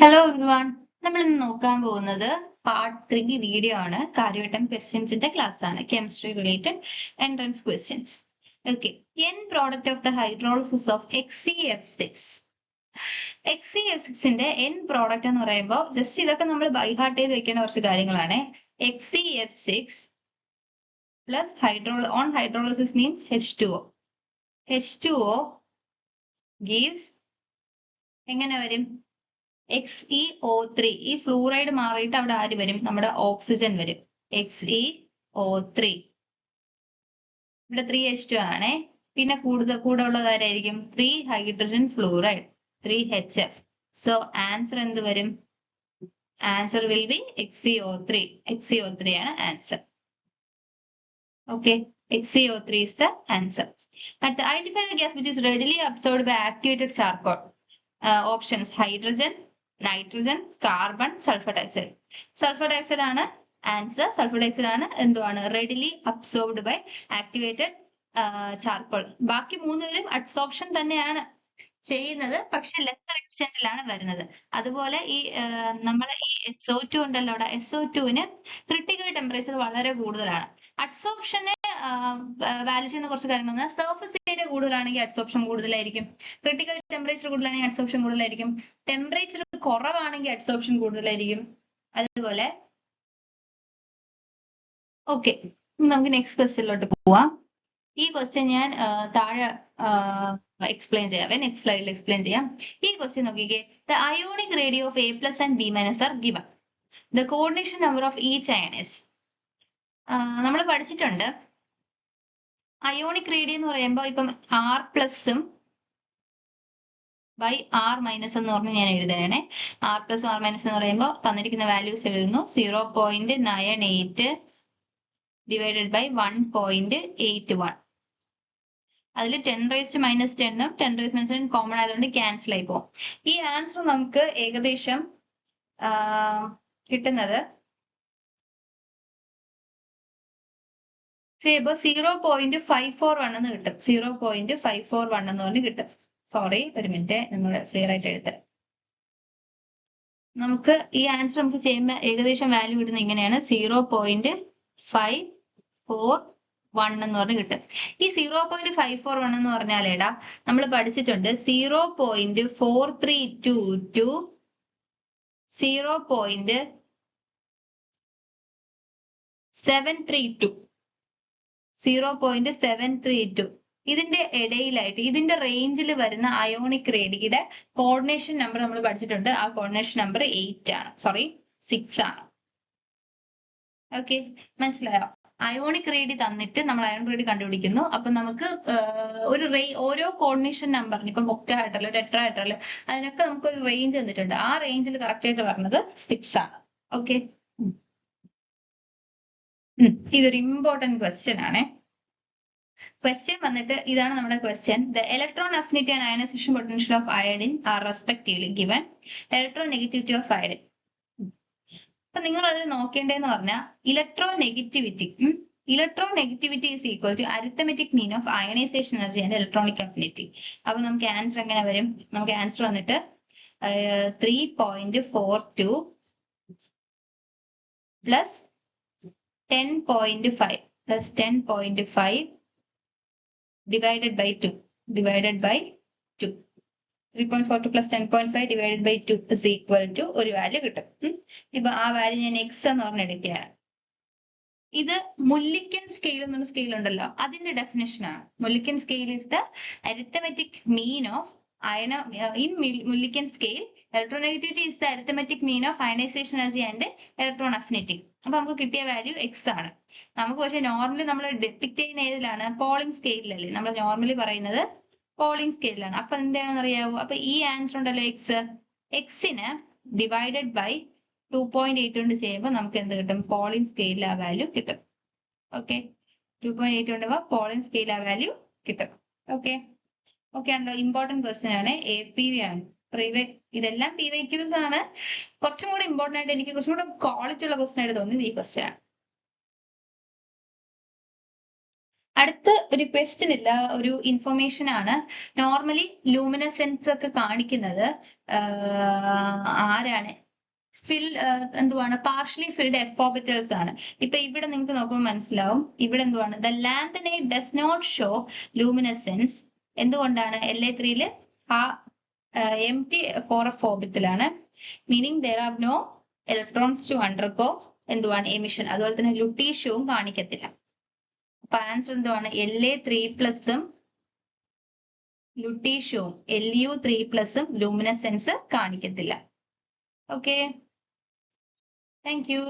Hello everyone. നമ്മൾ ഇന്ന് നോക്കാൻ പോകുന്നത് പാർട്ട് 3 വീഡിയോ ആണ്. കാര്യവട്ടം ക്വസ്റ്റ്യൻസിന്റെ ക്ലാസ് ആണ്. Chemistry related entrance questions. Okay. End product of the hydrolysis of XeF6. XeF6ന്റെ എൻ പ്രോഡക്റ്റ് എന്ന് പറയുമ്പോൾ ജസ്റ്റ് ഇതൊക്കെ നമ്മൾ ബൈ ഹാർട്ട് ചെയ്ത് വെക്കേണ്ട കുറച്ച് കാര്യങ്ങളാണ്. XeF6 plus on hydrolysis means H2O. H2O gives എങ്ങനെ വരും? XeO3. ഈ ഫ്ലൂറൈഡ് മാറിയിട്ട് അവിടെ ആര് വരും? നമ്മുടെ ഓക്സിജൻ വരും. XeO3. ഇവിടെ 3H2 ആണേ. പിന്നെ കൂടെ ഉള്ളത് ആരായിരിക്കും? 3 hydrogen fluoride, 3HF. So answer എന്ത് വരും? Answer will be XeO3. XeO3 ആണ് answer. Okay, XeO3 is the answer. But identify the gas which is readily absorbed by activated charcoal. Options: hydrogen, nitrogen, carbon, sulphur dioxide. Sulphur dioxide ആണ് answer. Sulphur dioxide ആണ് എന്തുവാണ്? Readily absorbed by activated charcoal. ബാക്കി മൂന്നുപേരും absorption തന്നെയാണ് ചെയ്യുന്നത്, പക്ഷെ lesser എക്സ്റ്റെന്റിലാണ് വരുന്നത്. അതുപോലെ ഈ നമ്മൾ ഈ SO2 ഉണ്ടല്ലോ, SO2ന് ക്രിട്ടിക്കൽ ടെമ്പറേച്ചർ വളരെ കൂടുതലാണ്. അഡ്സോർപ്ഷന് വാല്യൂ ചെയ്യുന്ന കുറച്ച് കാര്യങ്ങൾ. സർഫസ് ഏരിയ കൂടുതലാണെങ്കിൽ അഡ്സോർപ്ഷൻ കൂടുതലായിരിക്കും. ക്രിട്ടിക്കൽ ടെമ്പറേച്ചർ കൂടുതലാണെങ്കിൽ അഡ്സോർപ്ഷൻ കൂടുതലായിരിക്കും. ടെമ്പറേച്ചർ കുറവാണെങ്കിൽ അഡ്സോർപ്ഷൻ കൂടുതലായിരിക്കും. അതുപോലെ ഓക്കെ, നമുക്ക് നെക്സ്റ്റ് ക്വസ്റ്റ്യനിലോട്ട് പോവാം. ഈ ക്വസ്റ്റ്യൻ ഞാൻ താഴെ എക്സ്പ്ലെയിൻ ചെയ്യാവേ. നെക്സ്റ്റ് സ്ലൈഡിൽ എക്സ്പ്ലെയിൻ ചെയ്യാം. ഈ ക്വസ്റ്റ്യൻ നോക്കിക്കേ. The ionic radio of A+ and B- are given. The coordination number of each iron is. നമ്മൾ പഠിച്ചിട്ടുണ്ട് അയോണിക് റേഡിയോ എന്ന് പറയുമ്പോൾ ഇപ്പം R+ഉം ബൈ R- എന്ന് പറഞ്ഞ് ഞാൻ എഴുതുകയാണേ. R+ R- എന്ന് പറയുമ്പോൾ തന്നിരിക്കുന്ന വാല്യൂസ് എഴുതുന്നു. 0.98 ഡിവൈഡഡ് ബൈ 1.81. അതിൽ 10⁻⁻10ഉം 10⁻⁻10 കോമൺ ആയതുകൊണ്ട് ക്യാൻസൽ ആയി പോകും. ഈ ആൻസർ നമുക്ക് ഏകദേശം കിട്ടുന്നത് 0.541 എന്ന് കിട്ടും. 0.541 എന്ന് പറഞ്ഞ് കിട്ടും. സോറി, ഒരു മിനിറ്റ്, നിങ്ങൾ ക്ലിയർ ആയിട്ട് എഴുതരാം. നമുക്ക് ഈ ആൻസർ നമുക്ക് ചെയ്യുമ്പോൾ ഏകദേശം വാല്യൂ കിട്ടുന്നത് ഇങ്ങനെയാണ്. 0.541 എന്ന് പറഞ്ഞ് കിട്ടും. ഈ 0.541 എന്ന് പറഞ്ഞാലേടാ നമ്മൾ പഠിച്ചിട്ടുണ്ട് 0.432 to 0.732. 0.732 ഇതിന്റെ ഇടയിലായിട്ട് ഇതിന്റെ റേഞ്ചിൽ വരുന്ന അയോണിക് റേഡിയുടെ കോർഡിനേഷൻ നമ്പർ നമ്മൾ പഠിച്ചിട്ടുണ്ട്. ആ കോർഡിനേഷൻ നമ്പർ 8 ആണ്, സോറി 6 ആണ്. ഓക്കെ, മനസ്സിലായോ? അയോണിക് റേഡി തന്നിട്ട് നമ്മൾ അയോണിക് റേഡി കണ്ടുപിടിക്കുന്നു. അപ്പൊ നമുക്ക് ഓരോ കോർഡിനേഷൻ നമ്പറിന് ഇപ്പൊ ഒക്ടാഹെഡ്രൽ, ടെട്രാഹെഡ്രൽ, അതിനൊക്കെ നമുക്ക് ഒരു റേഞ്ച് തന്നിട്ടുണ്ട്. ആ റേഞ്ചിൽ കറക്റ്റ് ആയിട്ട് പറഞ്ഞത് 6 ആണ്. ഓക്കെ, ഇതൊരു ഇമ്പോർട്ടന്റ് ക്വസ്റ്റ്യൻ ആണ്. ക്വസ്റ്റ്യൻ വന്നിട്ട് ഇതാണ് നമ്മുടെ question. The electron affinity and ionisation potential of iodine are respectively given. Electron negativity of iodine. അപ്പൊ നിങ്ങൾ അതിൽ നോക്കേണ്ടതെന്ന് പറഞ്ഞാൽ electron negativity is equal to arithmetic mean of ionisation energy and electronic affinity. അപ്പൊ നമുക്ക് ആൻസർ എങ്ങനെ വരും? നമുക്ക് ആൻസർ വന്നിട്ട് 3.42 plus 10.5 plus 10.5 divided by 2 3.42 plus 10.5 divided by 2 is equal to ഒരു വാല്യൂ കിട്ടും. ഇപ്പൊ ആ വാല്യൂ ഞാൻ X എന്ന് പറഞ്ഞെടുക്കുകയാണ്. ഇത് മുല്ലിക്കൻ സ്കെയിൽ എന്നൊരു സ്കെയിൽ ഉണ്ടല്ലോ, അതിന്റെ ഡെഫിനേഷൻ ആണ്. Mulliken scale is the arithmetic mean of in Mulliken scale, electronegativity is the arithmetic mean of ionization energy and electron affinity. അപ്പൊ നമുക്ക് കിട്ടിയ വാല്യൂ X ആണ്. നമുക്ക് പക്ഷെ നോർമലി നമ്മൾ ഡിപ്പിക്ട് ചെയ്യുന്ന ഏതിലാണ്? പോളിംഗ് സ്കെയിലല്ലേ നമ്മൾ നോർമലി പറയുന്നത്? പോളിംഗ് സ്കെയിലാണ്. അപ്പൊ എന്താണെന്ന് അറിയാവോ? അപ്പൊ ഈ ആൻസർ ഉണ്ടല്ലോ എക്സിന് ഡിവൈഡഡ് ബൈ 2.8 കൊണ്ട് ചെയ്യുമ്പോൾ നമുക്ക് എന്ത് കിട്ടും? പോളിംഗ് സ്കെയിലിൽ ആ വാല്യൂ കിട്ടും. ഓക്കെ, 2.8 കൊണ്ടുമ്പോൾ പോളിംഗ് സ്കെയിൽ ആ വാല്യൂ കിട്ടും. ഓക്കെ ആണല്ലോ. ഇമ്പോർട്ടന്റ് ക്വസ്റ്റ്യൻ ആണ്. APV ആണ്. ഇതെല്ലാം PYQs ആണ്. കുറച്ചും കൂടെ ഇമ്പോർട്ടന്റ് ആയിട്ട് എനിക്ക് കുറച്ചും കൂടെ ക്വാളിറ്റി ഉള്ള ക്വസ്റ്റ്യൻ ആയിട്ട് തോന്നിയത് ഈ ക്വസ്റ്റ്യൻ ആണ്. അടുത്ത ഒരു ക്വസ്റ്റ്യൻ ഇല്ല, ഒരു ഇൻഫർമേഷൻ ആണ്. നോർമലി ലൂമിനസെൻസ് ഒക്കെ കാണിക്കുന്നത് ആരാണ്? എന്തുവാണ്? പാർഷ്യലി ഫിൽഡ് എഫ് ഓർബിറ്റൽസ് ആണ്. ഇപ്പൊ ഇവിടെ നിങ്ങൾക്ക് നോക്കുമ്പോൾ മനസ്സിലാവും, ഇവിടെ എന്തുവാണ്? The lanthanide does not show luminescence. എന്തുകൊണ്ടാണ്? La3 ആ empty 4f ഓർബിറ്റലാണ്, meaning there are no electrons to undergo എന്തുവാണ്? എമിഷൻ. അതുപോലെ തന്നെ ലുട്ടീഷ്യവും കാണിക്കത്തില്ല. അപ്പൊ ആൻസർ എന്തുവാണ്? La3+ഉം ലുട്ടീഷ്യവും Lu3+ഉം ലൂമിനസെൻസ് കാണിക്കത്തില്ല. Okay, thank U.